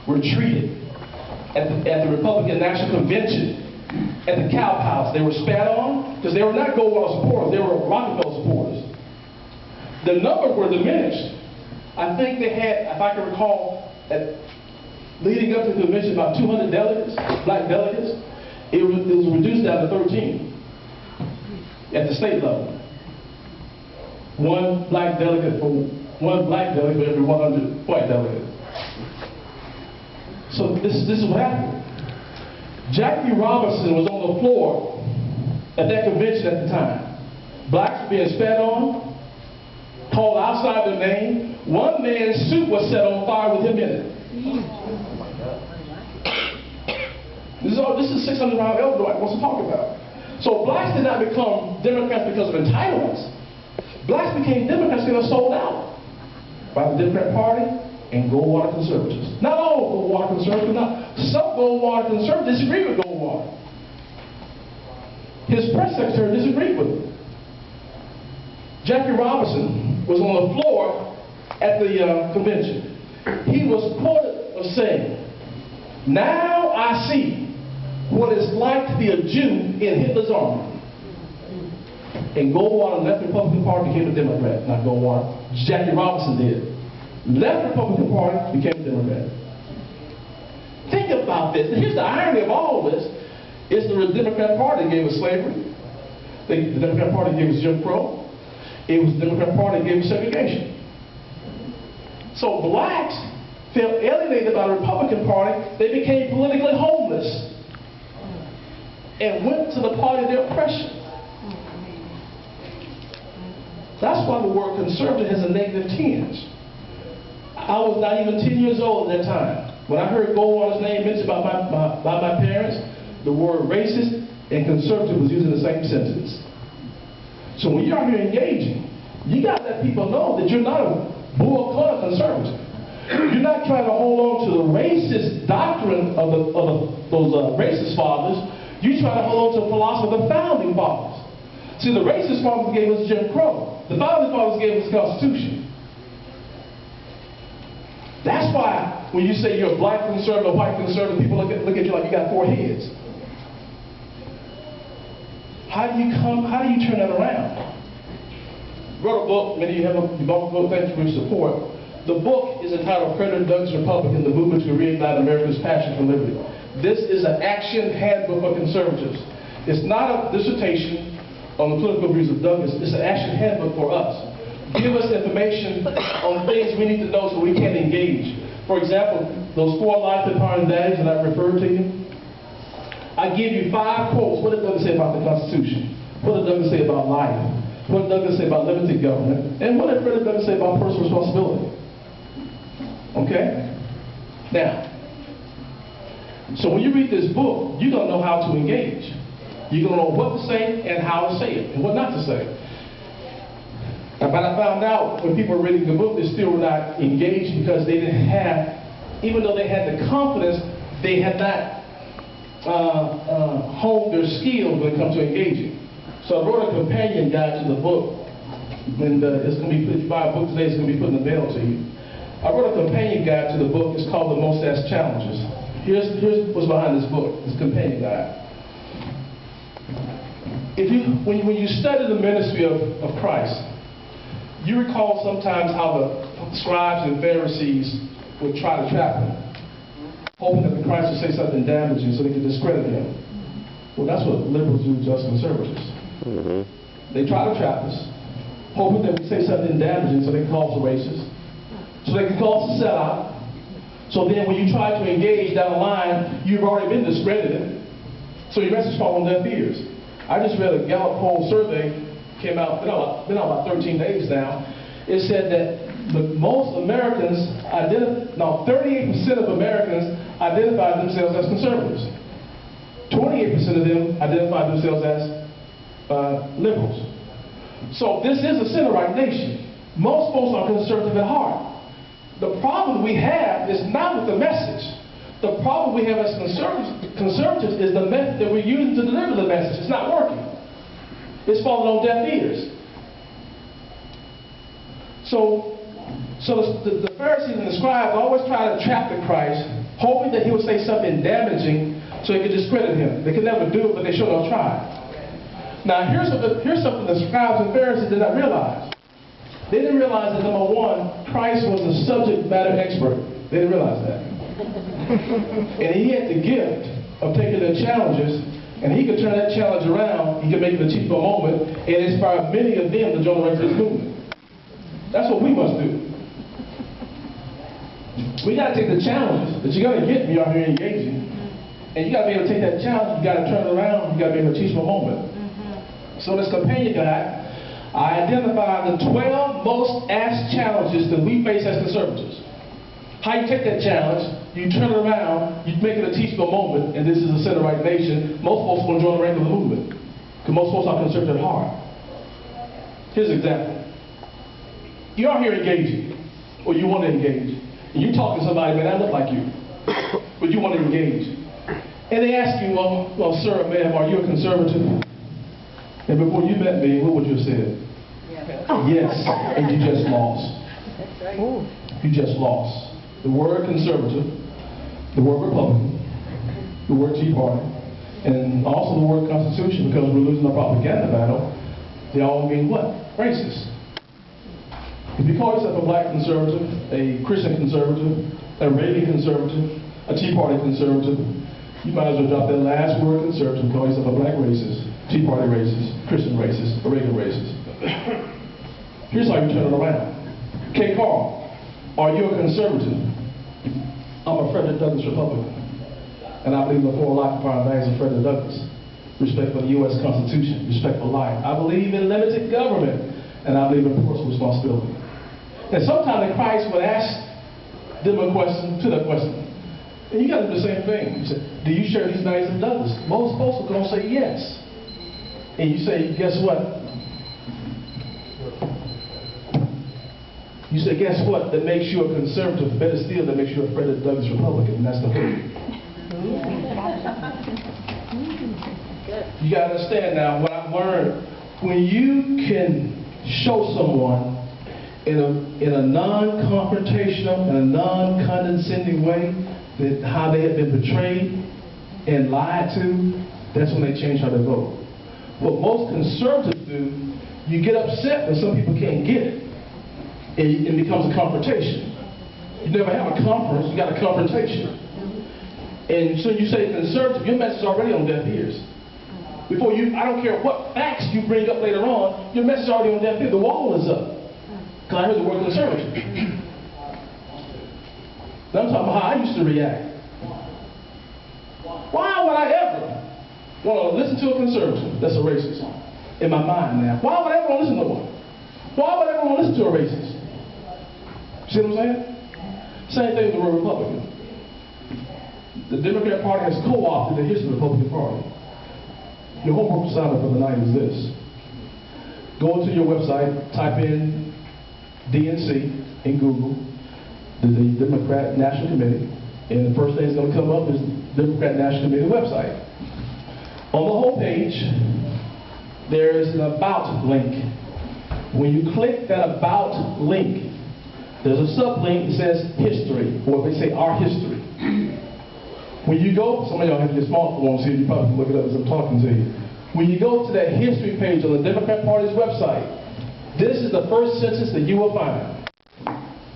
were treated at the Republican National Convention, at the Cow Palace. They were spat on because they were not Goldwater supporters, they were Rockefeller supporters. The numbers were diminished. I think they had, if I can recall, leading up to the convention, about 200 delegates, black delegates. It was reduced down to 13 at the state level. One black delegate for every 100 white delegates. So this is what happened. Jackie Robinson was on the floor at that convention at the time. Blacks were being spat on, called outside their name. One man's suit was set on fire with him in it. This is 600-round elder wants to talk about. So blacks did not become Democrats because of entitlements. Blacks became Democrats because they were sold out by the Democrat Party and Goldwater conservatives. Not all Goldwater conservatives, some Goldwater conservatives disagree with Goldwater. His press secretary disagreed with him. Jackie Robinson was on the floor at the convention. He was quoted as saying, "Now I see what it's like to be a Jew in Hitler's army." And Goldwater left the Republican Party, became a Democrat. Not Goldwater, Jackie Robinson did. Left the Republican Party, became a Democrat. Think about this. Here's the irony of all this. It's the Democrat Party that gave us slavery. The Democrat Party gave us Jim Crow. It was the Democrat Party that gave us segregation. So blacks felt alienated by the Republican Party. They became politically homeless and went to the party of their oppression. That's why the word conservative has a negative tinge. I was not even 10 years old at that time. When I heard Goldwater's name mentioned by my parents, the word racist and conservative was used in the same sentence. So when you're out here engaging, you got to let people know that you're not a bull-collar conservative. You're not trying to hold on to the racist doctrine of those racist fathers. You try to hold on to the philosophy of the founding fathers. See, the racist fathers gave us Jim Crow. The founding fathers gave us the Constitution. That's why when you say you're a black conservative, white conservative, people look at you like you got 4 heads. How do you turn that around? Wrote a book, many of you have you bought the book, thank you for your support. The book is entitled Frederick Douglass Republican, The Movement to Reignite America's Passion for Liberty. This is an action handbook for conservatives. It's not a dissertation on the political views of Douglass. It's an action handbook for us. Give us information on things we need to know so we can engage. For example, those 4 life empowering daddies that I referred to you, I give you 5 quotes. What did Douglass say about the Constitution? What did Douglass say about life? What did Douglass say about limited government? And what did Frederick Douglass say about personal responsibility? Okay? Now, so when you read this book, you're going to know how to engage. You're going to know what to say and how to say it and what not to say. But I found out when people were reading the book, they still were not engaged because they didn't have, even though they had the confidence, they had not honed their skills when it comes to engaging. So I wrote a companion guide to the book, and it's going to be, if you buy a book today, it's going to be put in the mail to you. I wrote a companion guide to the book. It's called The Most Asked Challenges. Here's what's behind this book, this companion guide. When you study the ministry of Christ, you recall sometimes how the scribes and Pharisees would try to trap him, hoping that the Christ would say something damaging so they could discredit him. Well, that's what liberals do to us conservatives. They try to trap us, hoping that we say something damaging so they can call us a racist, so they can call us a sellout. So then when you try to engage down the line, you've already been discredited, so your message falls on deaf ears. I just read a Gallup poll survey, came out, been out about 13 days now. It said that most Americans, 38% of Americans identify themselves as conservatives. 28% of them identify themselves as liberals. So this is a center-right nation. Most folks are conservative at heart. The problem we have is not with the message. The problem we have as conservatives is the method that we're using to deliver the message. It's not working. It's falling on deaf ears. So the Pharisees and the scribes always try to trap the Christ hoping that he would say something damaging so they could discredit him. They could never do it, but they sure enough tried. Now, here's something the scribes and Pharisees did not realize. They didn't realize that, number one, Christ was a subject matter expert. They didn't realize that. And he had the gift of taking their challenges, and he could turn that challenge around. He could make it a teachable moment and inspire many of them to join the this movement. That's what we must do. We got to take the challenges that you're going to get when you're out here engaging. And you got to be able to take that challenge, you got to turn it around, you got to be able to teach them a moment. So this companion guide, I identified the 12 most asked challenges that we face as conservatives. How you take that challenge, you turn it around, you make it a teachable moment, and this is a center-right nation. Most folks want to join the rank of the movement, because most folks are conservative at heart. Here's an example. You're out here engaging, or you want to engage. And you talk to somebody, man, I look like you, but you want to engage. And they ask you, well, sir, ma'am, are you a conservative? And before you met me, what would you have said? Yeah. Yes, and you just lost. That's right. You just lost. The word conservative, the word Republican, the word Tea Party, and also the word Constitution, because we're losing the propaganda battle, they all mean what? Racist. If you call yourself a black conservative, a Christian conservative, a Reagan conservative, a Tea Party conservative, you might as well drop that last word conservative and call yourself a black racist, Tea Party racist, Christian racist, a Reagan racist. Here's how you turn it around. K. Carl, are you a conservative? I'm a Frederick Douglass Republican. And I believe in the four occupying values of Frederick Douglass. Respect for the U.S. Constitution, respect for life. I believe in limited government, and I believe in personal responsibility. And sometimes Christ would ask them a question to that question. And you got to do the same thing. You say, do you share these values of Douglass? Most folks are going to say yes. And you say, guess what? You say, guess what? That makes you a conservative. Better still, that makes you a Frederick Douglass Republican. And that's the hook. You got to understand now what I've learned. When you can show someone in a non-confrontational and a non-condescending way that how they have been betrayed and lied to, that's when they change how they vote. What most conservatives do, you get upset when some people can't get it. And it becomes a confrontation. You never have a conference, you got a confrontation. And so you say conservative, your message is already on deaf ears. Before you, I don't care what facts you bring up later on, your message is already on deaf ears. The wall is up. Because I heard the word conservative. Now I'm talking about how I used to react. Why would I ever want to listen to a conservative that's a racist? In my mind now. Why would I ever want to listen to one? Why would I ever want to listen to a racist? See what I'm saying? Same thing with the word Republican. The Democrat Party has co-opted the history of the Republican Party. Your homework assignment for the night is this. Go to your website, type in DNC in Google, the Democrat National Committee, and the first thing that's going to come up is the Democrat National Committee website. On the home page, there is an About link. When you click that About link, there's a sublink that says History, or they say Our History. When you go, some of y'all have your smartphones here, you probably can look it up as I'm talking to you. When you go to that history page on the Democrat Party's website, this is the first sentence that you will find.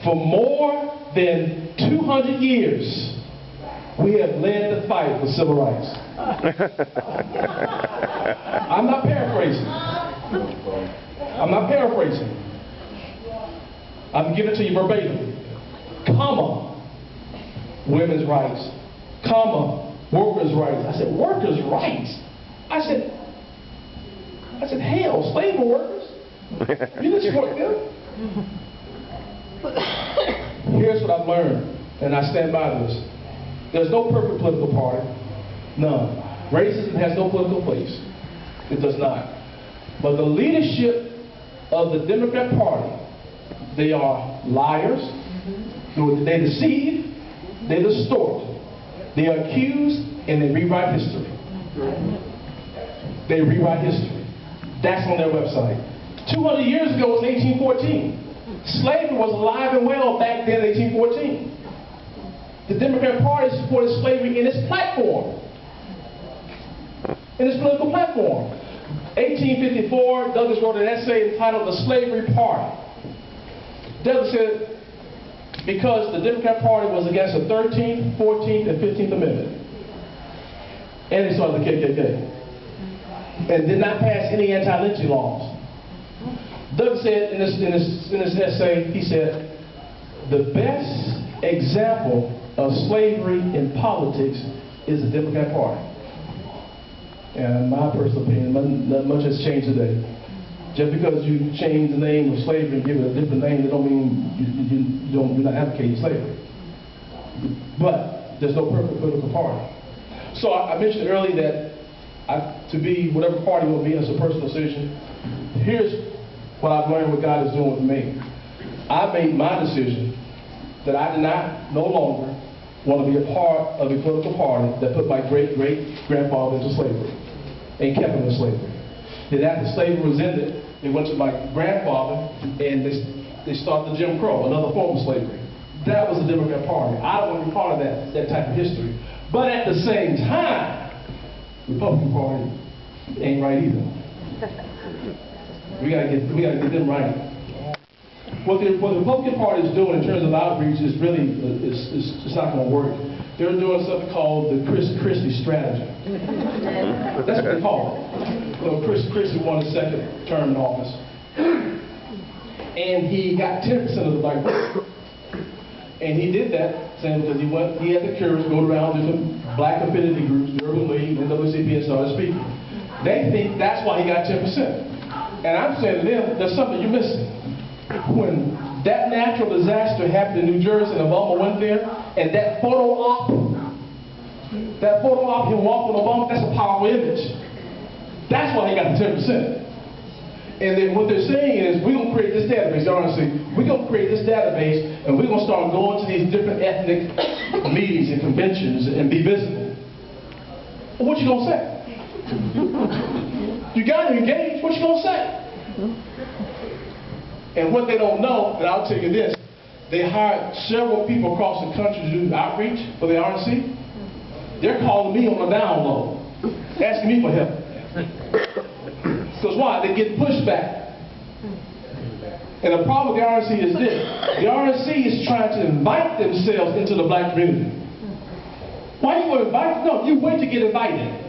For more than 200 years, we have led the fight for civil rights. I'm not paraphrasing. I'm not paraphrasing. I'm giving it to you verbatim. Comma, women's rights. Comma, workers' rights. I said, workers' rights? I said, hell, slave workers? You didn't support them? Here's what I've learned, and I stand by this. There's no perfect political party. None. Racism has no political place. It does not. But the leadership of the Democrat Party, they are liars, they deceive, they distort, they accuse, and they rewrite history. They rewrite history. That's on their website. 200 years ago was 1814. Slavery was alive and well back then in 1814. The Democratic Party supported slavery in its platform, in its political platform. 1854, Douglass wrote an essay entitled The Slavery Party. Douglass said, because the Democratic Party was against the 13th, 14th, and 15th Amendment. And he started the KKK. And did not pass any anti-lynching laws. Douglass said in this essay, he said, the best example of slavery in politics is the Democratic Party. And my personal opinion, not much has changed today. Just because you change the name of slavery and give it a different name, that don't mean you're not advocating slavery. But there's no perfect political party. So I mentioned earlier that to be whatever party will be, it's a personal decision. Here's what I've learned what God is doing with me. I made my decision that I did not no longer want to be a part of a political party that put my great-great-grandfather into slavery and kept him in slavery. Then after slavery was ended, they went to my grandfather and they started the Jim Crow, another form of slavery. That was the Democrat Party. I don't want to be part of that type of history. But at the same time, the Republican Party ain't right either. We gotta get them right. What the Republican Party is doing in terms of outreach is really, it's not going to work. They're doing something called the Chris Christie strategy. That's what they call it. So Chris Christie won his second term in office. And he got 10% of the black vote. And he did that saying because he had the courage to go around different black affinity groups, the Urban League, NAACP, and started speaking. They think that's why he got 10%. And I'm saying to them, there's something you're missing. When that natural disaster happened in New Jersey and Obama went there, and that photo op, him walking with Obama, that's a powerful image. That's why he got the 10%. And then what they're saying is, we're going to create this database, honestly. We're going to create this database, and we're going to start going to these different ethnic meetings and conventions and be visible. Well, what you going to say? You got to engage. What you going to say? And what they don't know, and I'll tell you this, they hired several people across the country to do outreach for the RNC. They're calling me on the down low, asking me for help. Because why? They get pushback. And the problem with the RNC is this. The RNC is trying to invite themselves into the black community. Why you want to invite? No, you wait to get invited.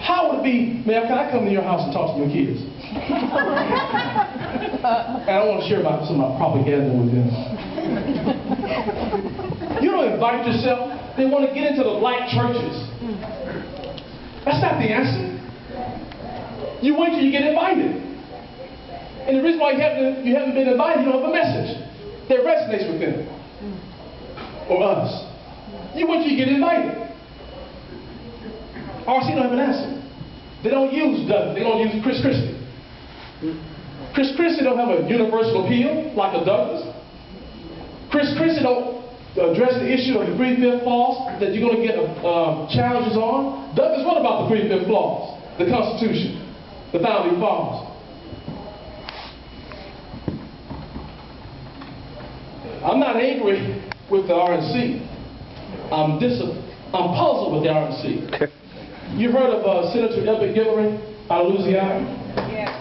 How would it be, man, can I come to your house and talk to your kids? And I don't want to share some of my propaganda with them. You don't invite yourself. They want to get into the black churches. That's not the answer. You wait till you get invited. And the reason why you haven't been invited, you don't have a message that resonates with them. Or us. You wait till you get invited. RC don't have an answer. They don't use Douglas. They don't use Chris Christie. Chris Christie don't have a universal appeal like a Douglas. Chris Christie don't address the issue of the 3/5 clause that you're going to get challenges on. Douglas, what about the 3/5 clause? The Constitution, the founding fathers. I'm not angry with the RNC. I'm puzzled with the RNC. You heard of Senator Elbert Guillory out of Louisiana? Yes.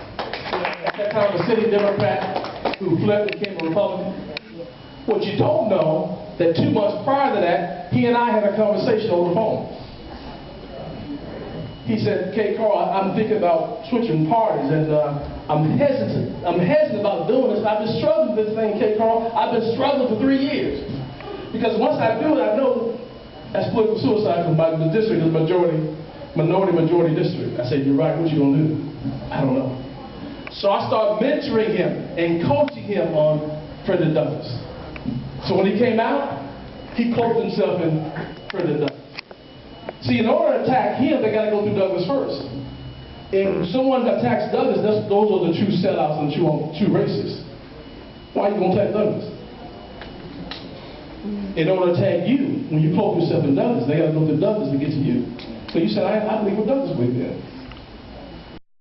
At that time, a sitting Democrat who flipped and became a Republican. What you don't know, that 2 months prior to that, he and I had a conversation over the phone. He said, "K. Carl, I'm thinking about switching parties, and I'm hesitant. I'm hesitant about doing this. I've been struggling with this thing, K. Carl. I've been struggling for 3 years. Because once I do it, I know that's political suicide because my district is minority district." I said, "You're right. What you gonna do?" "I don't know." So I started mentoring him and coaching him on Frederick Douglass. So when he came out, he clothed himself in Frederick Douglass. See, in order to attack him, they got to go through Douglass first. If someone attacks Douglass, those are the true sellouts and true racists. Why are you going to attack Douglass? In order to attack you, when you clothe yourself in Douglass, they got to go through Douglass to get to you. So you said, I believe what Douglass believed in.